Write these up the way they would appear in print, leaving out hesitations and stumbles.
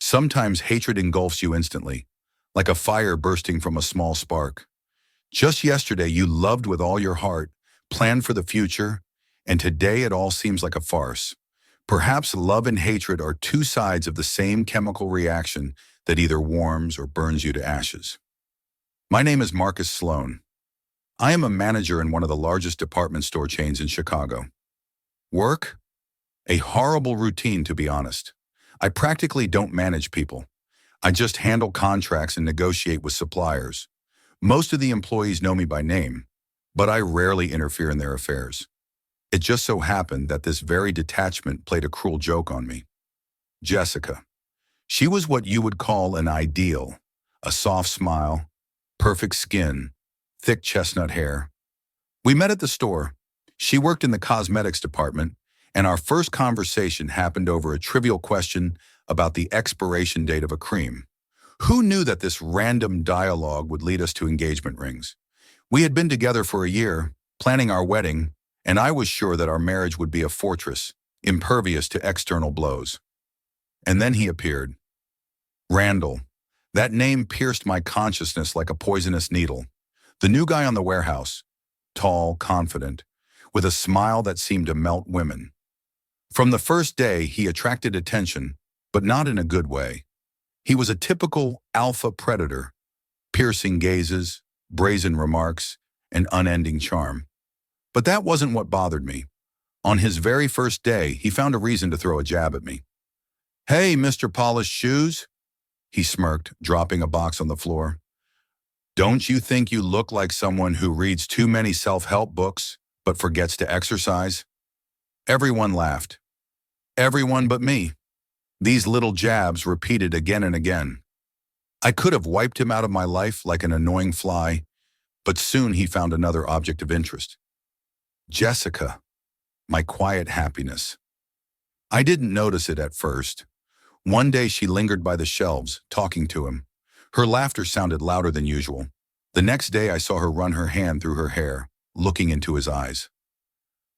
Sometimes hatred engulfs you instantly, like a fire bursting from a small spark. Just yesterday you loved with all your heart, planned for the future, and today it all seems like a farce. Perhaps love and hatred are two sides of the same chemical reaction that either warms or burns you to ashes. My name is Marcus Sloan. I am a manager in one of the largest department store chains in Chicago. Work? A horrible routine, to be honest. I practically don't manage people. I just handle contracts and negotiate with suppliers. Most of the employees know me by name, but I rarely interfere in their affairs. It just so happened that this very detachment played a cruel joke on me. Jessica. She was what you would call an ideal. A soft smile, perfect skin, thick chestnut hair. We met at the store. She worked in the cosmetics department, and our first conversation happened over a trivial question about the expiration date of a cream. Who knew that this random dialogue would lead us to engagement rings? We had been together for a year, planning our wedding, and I was sure that our marriage would be a fortress, impervious to external blows. And then he appeared. Randall. That name pierced my consciousness like a poisonous needle. The new guy on the warehouse. Tall, confident, with a smile that seemed to melt women. From the first day, he attracted attention, but not in a good way. He was a typical alpha predator, piercing gazes, brazen remarks, and unending charm. But that wasn't what bothered me. On his very first day, he found a reason to throw a jab at me. "Hey, Mr. Polished Shoes," he smirked, dropping a box on the floor. "Don't you think you look like someone who reads too many self-help books, but forgets to exercise?" Everyone laughed. Everyone but me. These little jabs repeated again and again. I could have wiped him out of my life like an annoying fly, but soon he found another object of interest. Jessica, my quiet happiness. I didn't notice it at first. One day she lingered by the shelves, talking to him. Her laughter sounded louder than usual. The next day I saw her run her hand through her hair, looking into his eyes.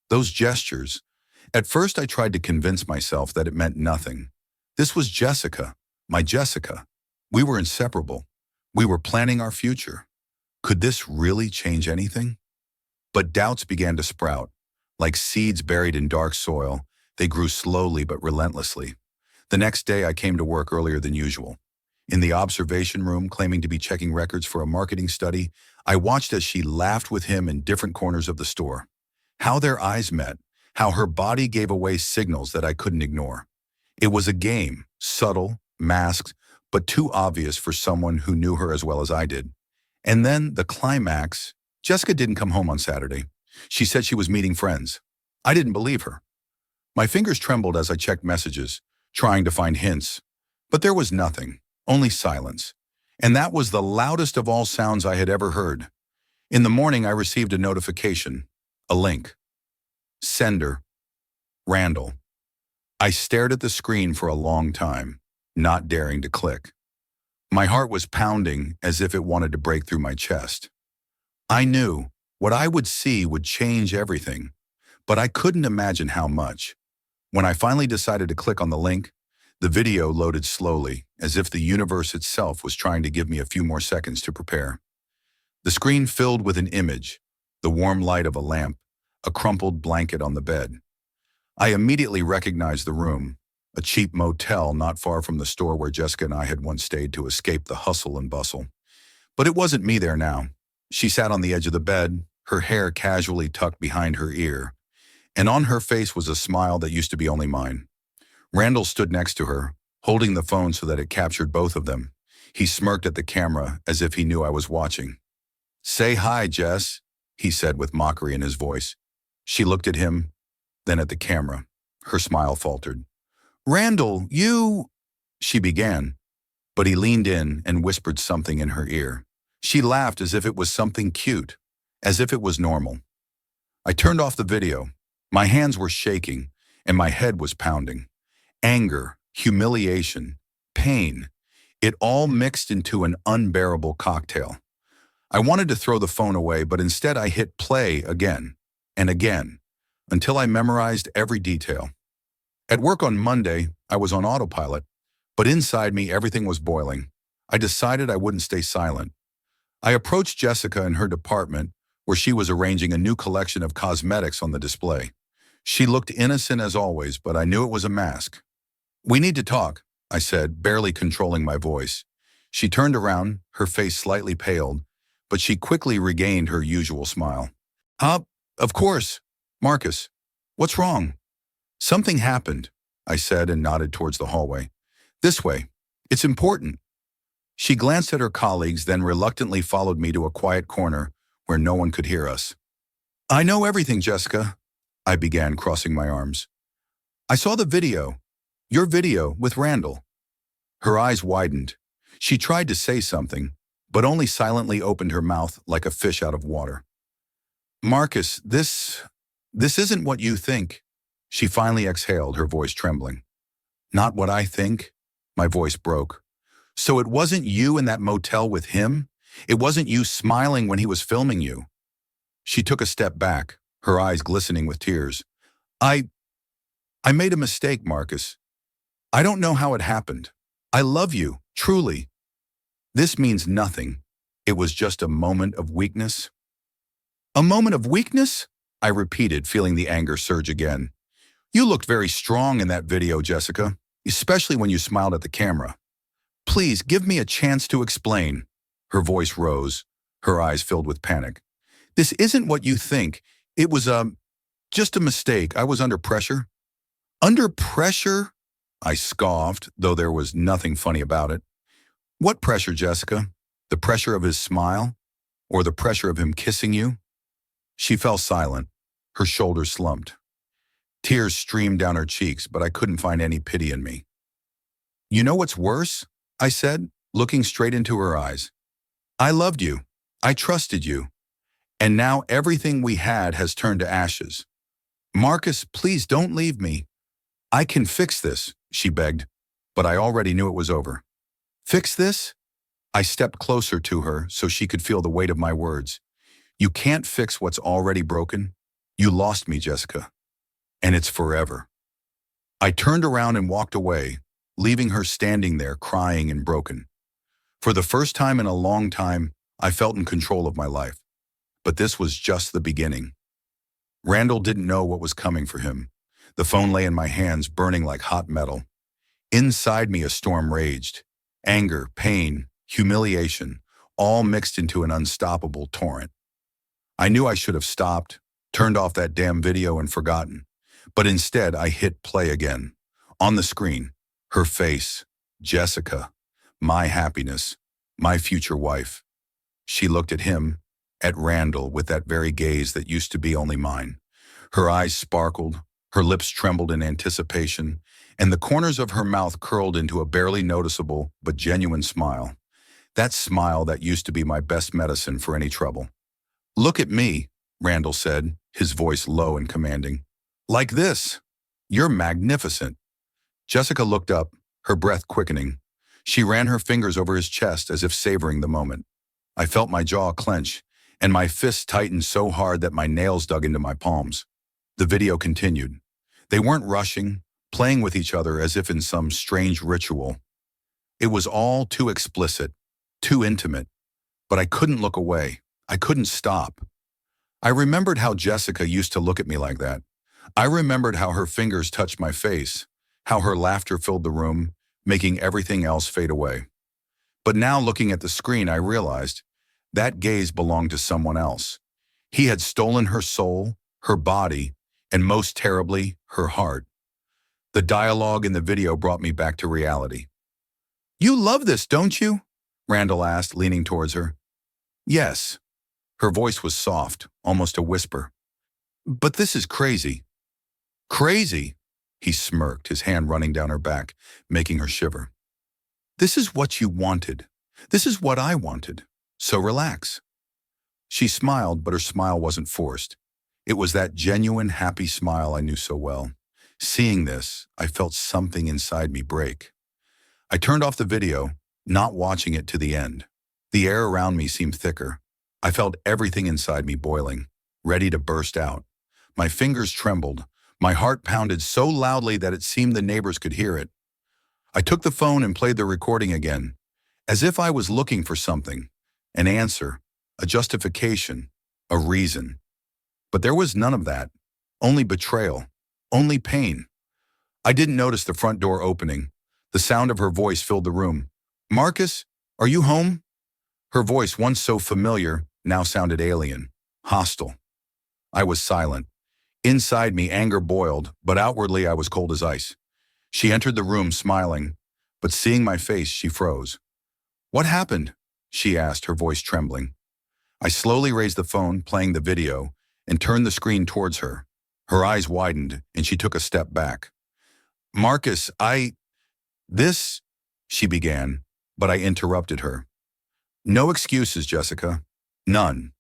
Those gestures. At first I tried to convince myself that it meant nothing. This was Jessica, my Jessica. We were inseparable. We were planning our future. Could this really change anything? But doubts began to sprout. Like seeds buried in dark soil, they grew slowly but relentlessly. The next day I came to work earlier than usual. In the observation room, claiming to be checking records for a marketing study, I watched as she laughed with him in different corners of the store. How their eyes met, how her body gave away signals that I couldn't ignore. It was a game, subtle, masked, but too obvious for someone who knew her as well as I did. And then the climax. Jessica didn't come home on Saturday. She said she was meeting friends. I didn't believe her. My fingers trembled as I checked messages, trying to find hints. But there was nothing, only silence. And that was the loudest of all sounds I had ever heard. In the morning, I received a notification, a link. Sender, Randall. I stared at the screen for a long time, not daring to click. My heart was pounding as if it wanted to break through my chest. I knew what I would see would change everything, but I couldn't imagine how much. When I finally decided to click on the link, the video loaded slowly, as if the universe itself was trying to give me a few more seconds to prepare. The screen filled with an image, the warm light of a lamp, a crumpled blanket on the bed. I immediately recognized the room, a cheap motel not far from the store where Jessica and I had once stayed to escape the hustle and bustle. But it wasn't me there now. She sat on the edge of the bed, her hair casually tucked behind her ear, and on her face was a smile that used to be only mine. Randall stood next to her, holding the phone so that it captured both of them. He smirked at the camera as if he knew I was watching. "Say hi, Jess," he said with mockery in his voice. She looked at him, then at the camera. Her smile faltered. "Randall, you—" she began, but he leaned in and whispered something in her ear. She laughed as if it was something cute, as if it was normal. I turned off the video. My hands were shaking, and my head was pounding. Anger, humiliation, pain. It all mixed into an unbearable cocktail. I wanted to throw the phone away, but instead I hit play again and again until I memorized every detail. At work on Monday, I was on autopilot, But inside me, everything was boiling. I decided I wouldn't stay silent. I approached Jessica in her department, where she was arranging a new collection of cosmetics on the display. She looked innocent as always, but I knew it was a mask. "We need to talk," I said, barely controlling my voice. She turned around, her face slightly paled, but she quickly regained her usual smile. "Uh, of course. Marcus, what's wrong?" "Something happened," I said and nodded towards the hallway. "This way. It's important." She glanced at her colleagues, then reluctantly followed me to a quiet corner where no one could hear us. "I know everything, Jessica," I began, crossing my arms. "I saw the video. Your video with Randall." Her eyes widened. She tried to say something, but only silently opened her mouth like a fish out of water. "Marcus, this isn't what you think." She finally exhaled, her voice trembling. "Not what I think?" My voice broke. "So it wasn't you in that motel with him? It wasn't you smiling when he was filming you?" She took a step back, her eyes glistening with tears. I made a mistake, Marcus. I don't know how it happened. I love you, truly. This means nothing. It was just a moment of weakness." "A moment of weakness?" I repeated, feeling the anger surge again. "You looked very strong in that video, Jessica, especially when you smiled at the camera. Please give me a chance to explain." Her voice rose, her eyes filled with panic. "This isn't what you think. It was just a mistake. I was under pressure." "Under pressure?" I scoffed, though there was nothing funny about it. "What pressure, Jessica? The pressure of his smile? Or the pressure of him kissing you?" She fell silent, her shoulders slumped. Tears streamed down her cheeks, but I couldn't find any pity in me. "You know what's worse?" I said, looking straight into her eyes. "I loved you. I trusted you. And now everything we had has turned to ashes. Marcus, please don't leave me. I can fix this," she begged, but I already knew it was over. "Fix this?" I stepped closer to her so she could feel the weight of my words. "You can't fix what's already broken. You lost me, Jessica. And it's forever." I turned around and walked away, leaving her standing there crying and broken. For the first time in a long time, I felt in control of my life. But this was just the beginning. Randall didn't know what was coming for him. The phone lay in my hands, burning like hot metal. Inside me, a storm raged. Anger, pain, humiliation, all mixed into an unstoppable torrent. I knew I should have stopped, turned off that damn video and forgotten. But instead, I hit play again. On the screen, her face, Jessica, my happiness, my future wife. She looked at him, at Randall, with that very gaze that used to be only mine. Her eyes sparkled, her lips trembled in anticipation, and the corners of her mouth curled into a barely noticeable but genuine smile. That smile that used to be my best medicine for any trouble. "Look at me," Randall said, his voice low and commanding. "Like this. You're magnificent." Jessica looked up, her breath quickening. She ran her fingers over his chest as if savoring the moment. I felt my jaw clench, and my fists tightened so hard that my nails dug into my palms. The video continued. They weren't rushing, playing with each other as if in some strange ritual. It was all too explicit, too intimate, but I couldn't look away. I couldn't stop. I remembered how Jessica used to look at me like that. I remembered how her fingers touched my face, how her laughter filled the room, making everything else fade away. But now, looking at the screen, I realized that gaze belonged to someone else. He had stolen her soul, her body, and most terribly, her heart. The dialogue in the video brought me back to reality. "You love this, don't you?" Randall asked, leaning towards her. "Yes." Her voice was soft, almost a whisper. "But this is crazy." "Crazy?" He smirked, his hand running down her back, making her shiver. "This is what you wanted. This is what I wanted. So relax." She smiled, but her smile wasn't forced. It was that genuine, happy smile I knew so well. Seeing this, I felt something inside me break. I turned off the video, not watching it to the end. The air around me seemed thicker. I felt everything inside me boiling, ready to burst out. My fingers trembled. My heart pounded so loudly that it seemed the neighbors could hear it. I took the phone and played the recording again, as if I was looking for something, an answer, a justification, a reason. But there was none of that, only betrayal, only pain. I didn't notice the front door opening. The sound of her voice filled the room. "Marcus, are you home?" Her voice, once so familiar, now sounded alien, hostile. I was silent. Inside me, anger boiled, but outwardly I was cold as ice. She entered the room smiling, but seeing my face, she froze. "What happened?" she asked, her voice trembling. I slowly raised the phone, playing the video, and turned the screen towards her. Her eyes widened, and she took a step back. "Marcus, this," she began, but I interrupted her. "No excuses, Jessica. None.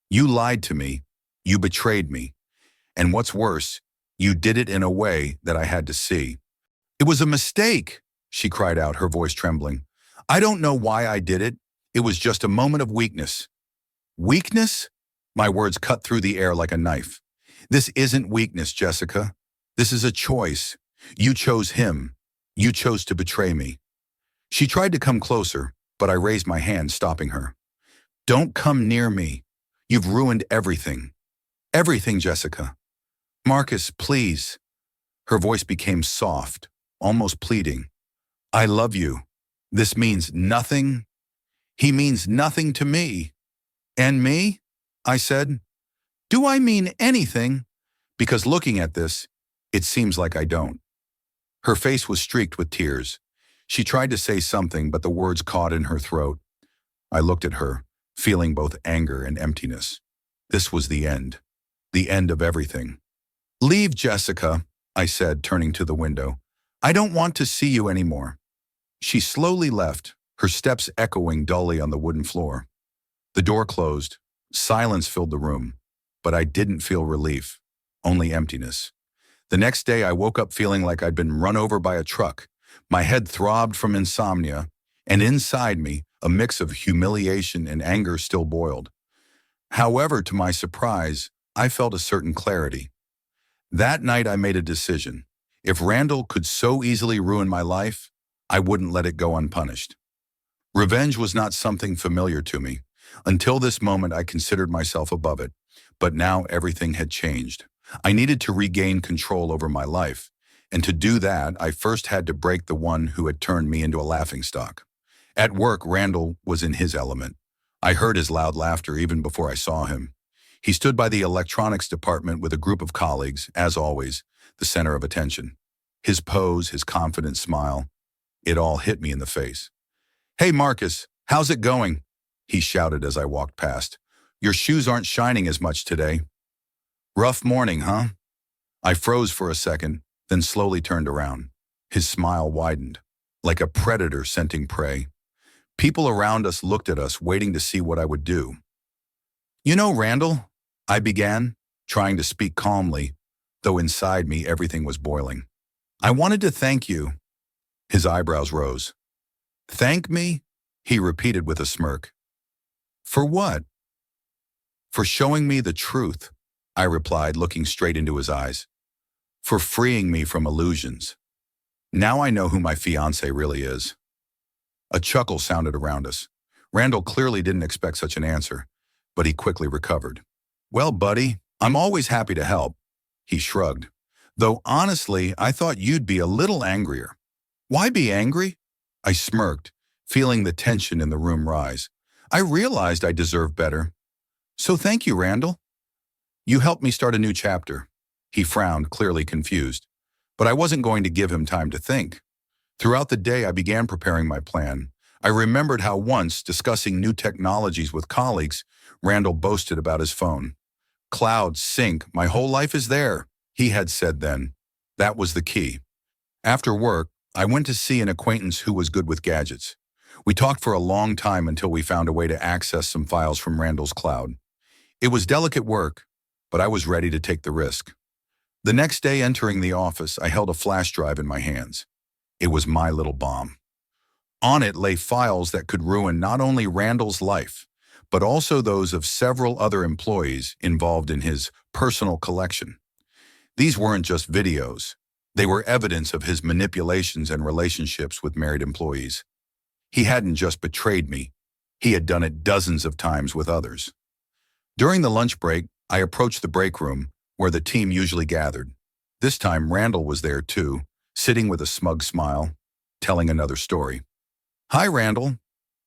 You lied to me. You betrayed me. And what's worse, you did it in a way that I had to see." "It was a mistake," she cried out, her voice trembling. "I don't know why I did it. It was just a moment of weakness." "Weakness?" My words cut through the air like a knife. "This isn't weakness, Jessica. This is a choice. You chose him. You chose to betray me." She tried to come closer, but I raised my hand, stopping her. "Don't come near me. You've ruined everything. Everything, Jessica." "Marcus, please." Her voice became soft, almost pleading. "I love you. This means nothing. He means nothing to me." "And me?" I said. "Do I mean anything? Because looking at this, it seems like I don't." Her face was streaked with tears. She tried to say something, but the words caught in her throat. I looked at her, feeling both anger and emptiness. This was the end of everything. "Leave, Jessica," I said, turning to the window. "I don't want to see you anymore." She slowly left, her steps echoing dully on the wooden floor. The door closed. Silence filled the room, but I didn't feel relief, only emptiness. The next day I woke up feeling like I'd been run over by a truck. My head throbbed from insomnia, and inside me, a mix of humiliation and anger still boiled. However, to my surprise, I felt a certain clarity. That night I made a decision. If Randall could so easily ruin my life, I wouldn't let it go unpunished. Revenge was not something familiar to me. Until this moment, I considered myself above it. But now everything had changed. I needed to regain control over my life. And to do that, I first had to break the one who had turned me into a laughingstock. At work, Randall was in his element. I heard his loud laughter even before I saw him. He stood by the electronics department with a group of colleagues, as always, the center of attention. His pose, his confident smile, it all hit me in the face. "Hey, Marcus, how's it going?" he shouted as I walked past. "Your shoes aren't shining as much today." "Rough morning, huh?" I froze for a second, then slowly turned around. His smile widened, like a predator scenting prey. People around us looked at us, waiting to see what I would do. "You know, Randall," I began, trying to speak calmly, though inside me everything was boiling. "I wanted to thank you." His eyebrows rose. "Thank me?" he repeated with a smirk. "For what?" "For showing me the truth," I replied, looking straight into his eyes. "For freeing me from illusions. Now I know who my fiancée really is." A chuckle sounded around us. Randall clearly didn't expect such an answer, but he quickly recovered. "Well, buddy, I'm always happy to help." He shrugged. "Though honestly, I thought you'd be a little angrier." "Why be angry?" I smirked, feeling the tension in the room rise. I realized I deserved better. "So thank you, Randall. You helped me start a new chapter." He frowned, clearly confused. But I wasn't going to give him time to think. Throughout the day, I began preparing my plan. I remembered how once, discussing new technologies with colleagues, Randall boasted about his phone. "Cloud, sync, my whole life is there," he had said then. That was the key. After work, I went to see an acquaintance who was good with gadgets. We talked for a long time until we found a way to access some files from Randall's cloud. It was delicate work, but I was ready to take the risk. The next day, entering the office, I held a flash drive in my hands. It was my little bomb. On it lay files that could ruin not only Randall's life, but also those of several other employees involved in his personal collection. These weren't just videos. They were evidence of his manipulations and relationships with married employees. He hadn't just betrayed me. He had done it dozens of times with others. During the lunch break, I approached the break room, where the team usually gathered. This time, Randall was there too, sitting with a smug smile, telling another story. "Hi, Randall,"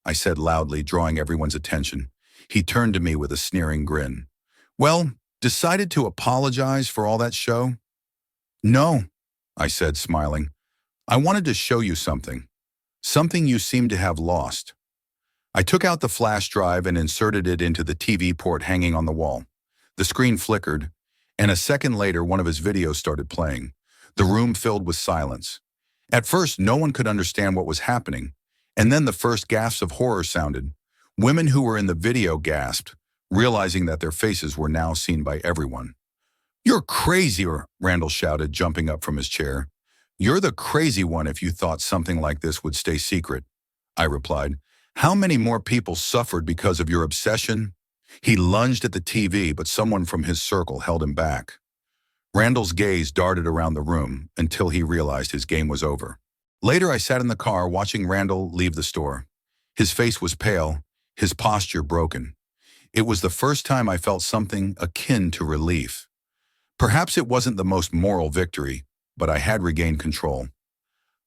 I said loudly, drawing everyone's attention. He turned to me with a sneering grin. "Well, decided to apologize for all that show?" "No," I said, smiling. "I wanted to show you something. Something you seem to have lost." I took out the flash drive and inserted it into the TV port hanging on the wall. The screen flickered, and a second later one of his videos started playing. The room filled with silence. At first, no one could understand what was happening, and then the first gasps of horror sounded. Women who were in the video gasped, realizing that their faces were now seen by everyone. "You're crazy," Randall shouted, jumping up from his chair. "You're the crazy one if you thought something like this would stay secret," I replied. "How many more people suffered because of your obsession?" He lunged at the TV, but someone from his circle held him back. Randall's gaze darted around the room until he realized his game was over. Later, I sat in the car watching Randall leave the store. His face was pale, his posture broken. It was the first time I felt something akin to relief. Perhaps it wasn't the most moral victory, but I had regained control.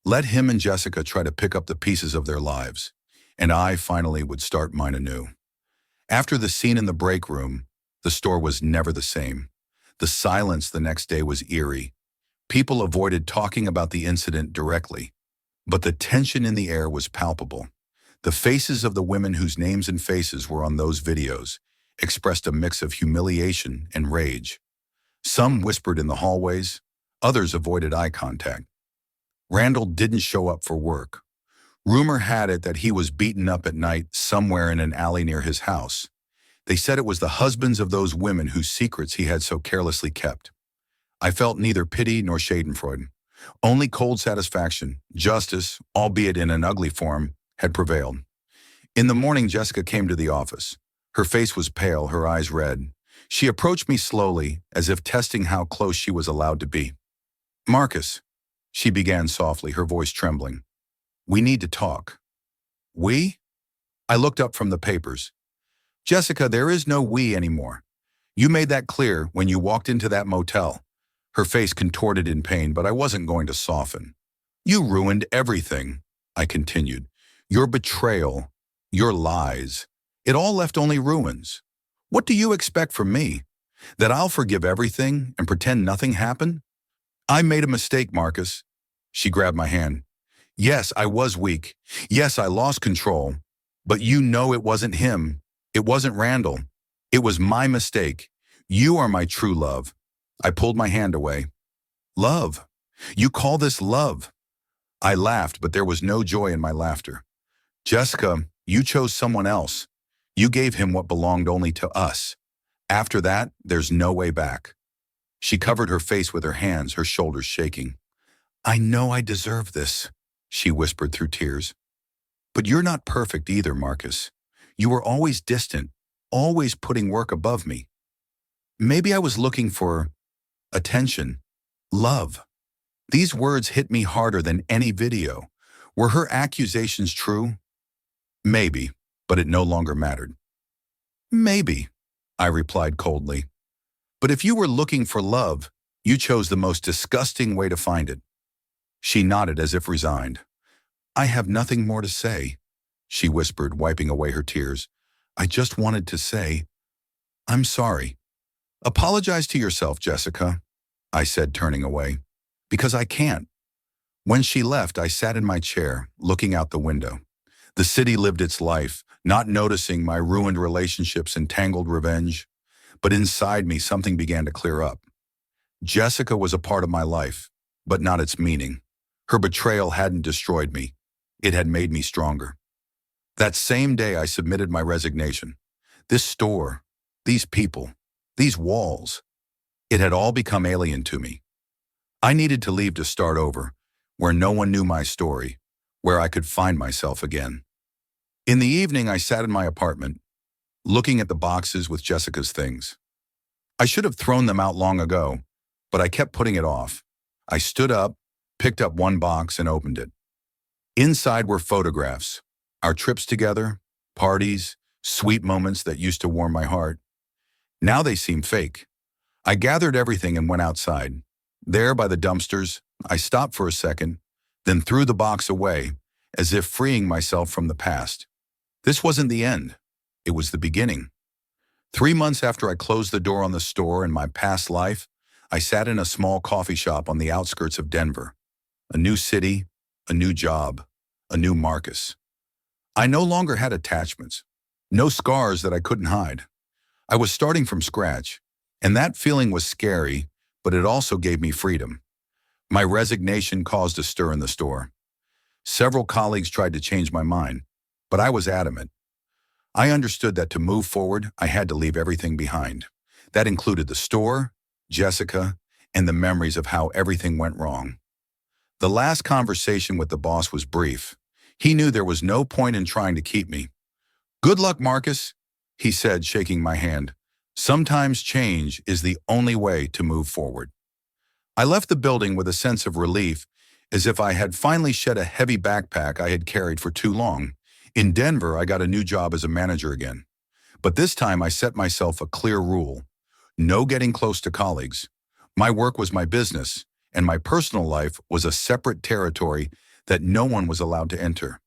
Let him and Jessica try to pick up the pieces of their lives, and I finally would start mine anew. After the scene in the break room, the store was never the same. The silence the next day was eerie. People avoided talking about the incident directly, but the tension in the air was palpable. The faces of the women whose names and faces were on those videos expressed a mix of humiliation and rage. Some whispered in the hallways, others avoided eye contact. Randall didn't show up for work. Rumor had it that he was beaten up at night somewhere in an alley near his house. They said it was the husbands of those women whose secrets he had so carelessly kept. I felt neither pity nor schadenfreude. Only cold satisfaction, justice, albeit in an ugly form, had prevailed. In the morning, Jessica came to the office. Her face was pale, her eyes red. She approached me slowly, as if testing how close she was allowed to be. "Marcus," she began softly, her voice trembling. "We need to talk." "We?" I looked up from the papers. "Jessica, there is no we anymore. You made that clear when you walked into that motel." Her face contorted in pain, but I wasn't going to soften. "You ruined everything," I continued. "Your betrayal, your lies. It all left only ruins. What do you expect from me? That I'll forgive everything and pretend nothing happened?" "I made a mistake, Marcus." She grabbed my hand. "Yes, I was weak. Yes, I lost control. But you know it wasn't him. It wasn't Randall. It was my mistake. You are my true love." I pulled my hand away. "Love? You call this love?" I laughed, but there was no joy in my laughter. "Jessica, you chose someone else. You gave him what belonged only to us. After that, there's no way back." She covered her face with her hands, her shoulders shaking. "I know I deserve this," she whispered through tears. "But you're not perfect either, Marcus. You were always distant, always putting work above me. Maybe I was looking for attention, love." These words hit me harder than any video. Were her accusations true? Maybe, but it no longer mattered. "Maybe," I replied coldly. "But if you were looking for love, you chose the most disgusting way to find it." She nodded as if resigned. "I have nothing more to say," she whispered, wiping away her tears. "I just wanted to say, I'm sorry." "Apologize to yourself, Jessica," I said, turning away. "Because I can't." When she left, I sat in my chair, looking out the window. The city lived its life, not noticing my ruined relationships and tangled revenge. But inside me, something began to clear up. Jessica was a part of my life, but not its meaning. Her betrayal hadn't destroyed me. It had made me stronger. That same day, I submitted my resignation. This store, these people, these walls, it had all become alien to me. I needed to leave to start over, where no one knew my story, where I could find myself again. In the evening, I sat in my apartment, looking at the boxes with Jessica's things. I should have thrown them out long ago, but I kept putting it off. I stood up, picked up one box, and opened it. Inside were photographs, our trips together, parties, sweet moments that used to warm my heart. Now they seem fake. I gathered everything and went outside. There by the dumpsters, I stopped for a second, then threw the box away, as if freeing myself from the past. This wasn't the end. It was the beginning. 3 months after I closed the door on the store and my past life, I sat in a small coffee shop on the outskirts of Denver. A new city, a new job, a new Marcus. I no longer had attachments, no scars that I couldn't hide. I was starting from scratch, and that feeling was scary, but it also gave me freedom. My resignation caused a stir in the store. Several colleagues tried to change my mind, but I was adamant. I understood that to move forward, I had to leave everything behind. That included the store, Jessica, and the memories of how everything went wrong. The last conversation with the boss was brief. He knew there was no point in trying to keep me. "Good luck, Marcus," he said, shaking my hand. "Sometimes change is the only way to move forward." I left the building with a sense of relief, as if I had finally shed a heavy backpack I had carried for too long. In Denver, I got a new job as a manager again. But this time I set myself a clear rule. No getting close to colleagues. My work was my business, and my personal life was a separate territory that no one was allowed to enter.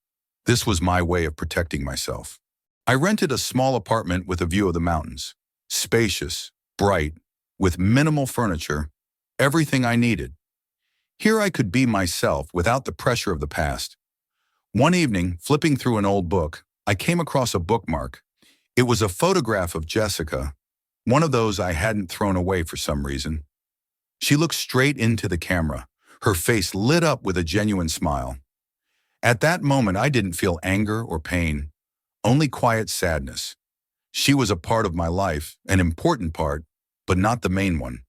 This was my way of protecting myself. I rented a small apartment with a view of the mountains. Spacious, bright, with minimal furniture, everything I needed. Here I could be myself without the pressure of the past. One evening, flipping through an old book, I came across a bookmark. It was a photograph of Jessica, one of those I hadn't thrown away for some reason. She looked straight into the camera, her face lit up with a genuine smile. At that moment, I didn't feel anger or pain, only quiet sadness. She was a part of my life, an important part, but not the main one.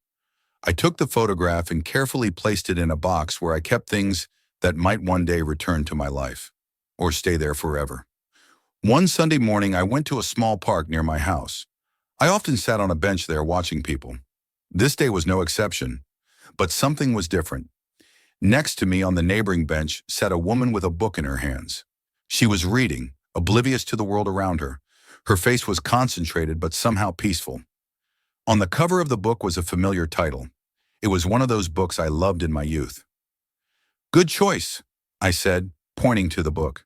I took the photograph and carefully placed it in a box where I kept things that might one day return to my life, or stay there forever. One Sunday morning, I went to a small park near my house. I often sat on a bench there watching people. This day was no exception, but something was different. Next to me on the neighboring bench sat a woman with a book in her hands. She was reading, oblivious to the world around her. Her face was concentrated but somehow peaceful. On the cover of the book was a familiar title. It was one of those books I loved in my youth. "Good choice," I said, pointing to the book.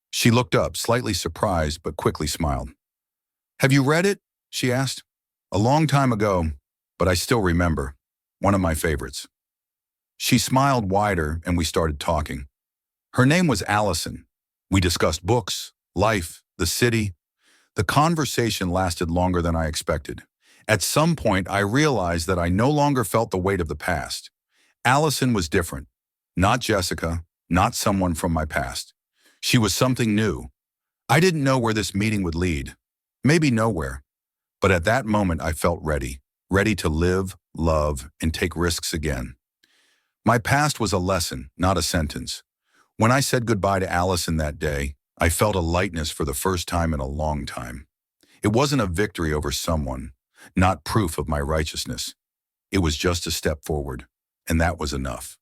She looked up, slightly surprised, but quickly smiled. "Have you read it?" she asked. "A long time ago, but I still remember. One of my favorites." She smiled wider, and we started talking. Her name was Allison. We discussed books, life, the city. The conversation lasted longer than I expected. At some point, I realized that I no longer felt the weight of the past. Allison was different. Not Jessica, not someone from my past. She was something new. I didn't know where this meeting would lead. Maybe nowhere. But at that moment, I felt ready. Ready to live, love, and take risks again. My past was a lesson, not a sentence. When I said goodbye to Allison that day, I felt a lightness for the first time in a long time. It wasn't a victory over someone, not proof of my righteousness. It was just a step forward, and that was enough.